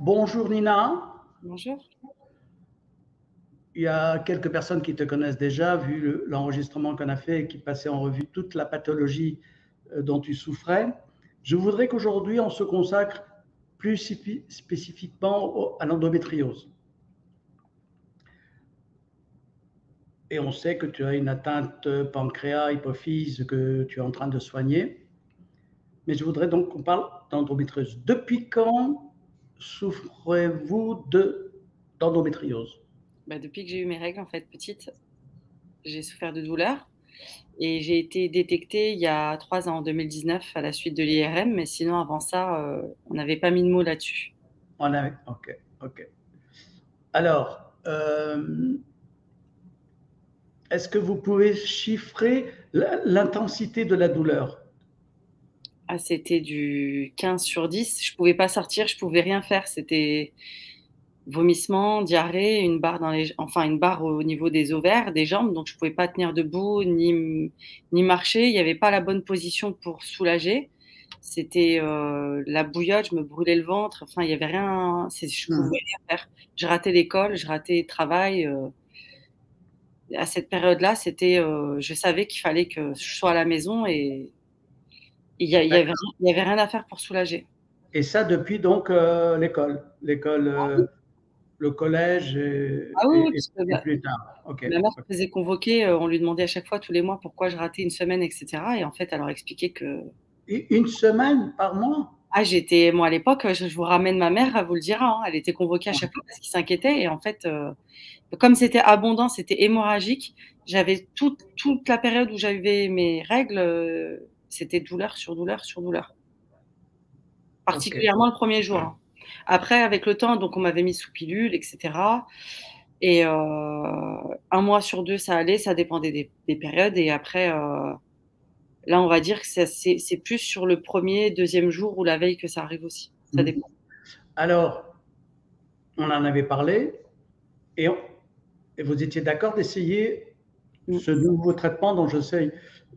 Bonjour Nina. Bonjour. Il y a quelques personnes qui te connaissent déjà, vu l'enregistrement qu'on a fait et qui passait en revue toute la pathologie dont tu souffrais. Je voudrais qu'aujourd'hui on se consacre plus spécifiquement à l'endométriose. Et on sait que tu as une atteinte pancréas, hypophyse que tu es en train de soigner. Mais je voudrais donc qu'on parle d'endométriose. Depuis quand souffrez-vous d'endométriose? Depuis que j'ai eu mes règles, en fait, petite, j'ai souffert de douleurs et j'ai été détectée il y a 3 ans, en 2019, à la suite de l'IRM, mais sinon avant ça, on n'avait pas mis de mots là-dessus. Ok, ok. Alors, est-ce que vous pouvez chiffrer l'intensité de la douleur? Ah, c'était du 15 sur 10. Je pouvais pas sortir, je pouvais rien faire. C'était vomissements, diarrhée, une barre au niveau des ovaires, des jambes, donc je pouvais pas tenir debout ni marcher. Il y avait pas la bonne position pour soulager. C'était la bouillotte, je me brûlais le ventre. Enfin, il y avait rien. Je pouvais Hmm. rien faire. Je ratais l'école, je ratais le travail. À cette période-là, je savais qu'il fallait que je sois à la maison et D'accord. il y avait rien à faire pour soulager. Et ça depuis donc l'école, le collège Ah oui, oui, parce que et plus tard. Ok. ma mère Ok. se faisait convoquer, on lui demandait à chaque fois, tous les mois, pourquoi je ratais une semaine, et cetera, et en fait, elle leur expliquait que Une semaine par mois? moi, à l'époque, je vous ramène ma mère, elle vous le dira, hein, elle était convoquée à chaque fois parce qu'ils s'inquiétaient et en fait, comme c'était abondant, c'était hémorragique, j'avais toute la période où j'avais mes règles, c'était douleur sur douleur sur douleur. Ok. Particulièrement le 1er jour, hein. Après, avec le temps, donc on m'avait mis sous pilule et cetera et 1 mois sur 2, ça allait, ça dépendait des périodes et après, là, on va dire que c'est plus sur le 1er, 2e jour ou la veille que ça arrive aussi. Ça Hmm. dépend. Alors, on en avait parlé et, et vous étiez d'accord d'essayer Mmh. ce nouveau traitement dont j'essaie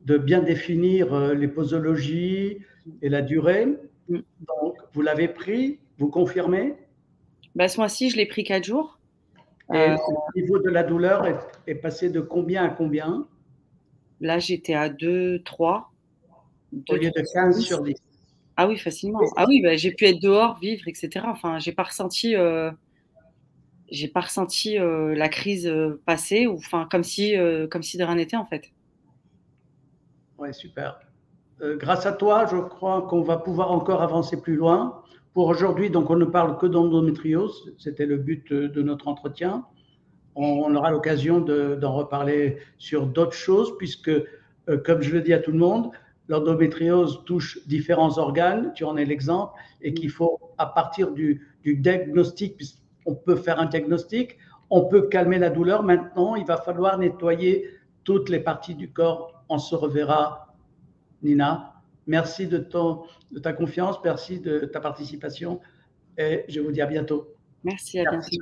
de bien définir les posologies Mmh. et la durée. Mmh. Donc, vous l'avez pris, vous confirmez? Ce mois-ci, je l'ai pris 4 jours. Et Heu, le niveau de la douleur est passé de combien à combien? Là, j'étais à 2-3, Au lieu 2-3 de sur 15 10. sur 10. Ah oui, facilement. Ah oui, j'ai pu être dehors, vivre et cetera. Enfin, j'ai pas ressenti, la crise, passer ou enfin, comme si de rien n'était, en fait. Ouais, super. Grâce à toi, je crois qu'on va pouvoir encore avancer plus loin. Pour aujourd'hui, donc, on ne parle que d'endométriose. C'était le but de notre entretien. On aura l'occasion d'en reparler sur d'autres choses, puisque, comme je le dis à tout le monde, l'endométriose touche différents organes, tu en es l'exemple, et Mmh. qu'il faut, à partir du diagnostic, puisqu'on peut faire un diagnostic, on peut calmer la douleur. Maintenant, il va falloir nettoyer toutes les parties du corps. On se reverra, Nina. Merci de ta confiance, merci de ta participation, et je vous dis à bientôt. Merci, à bientôt. Merci.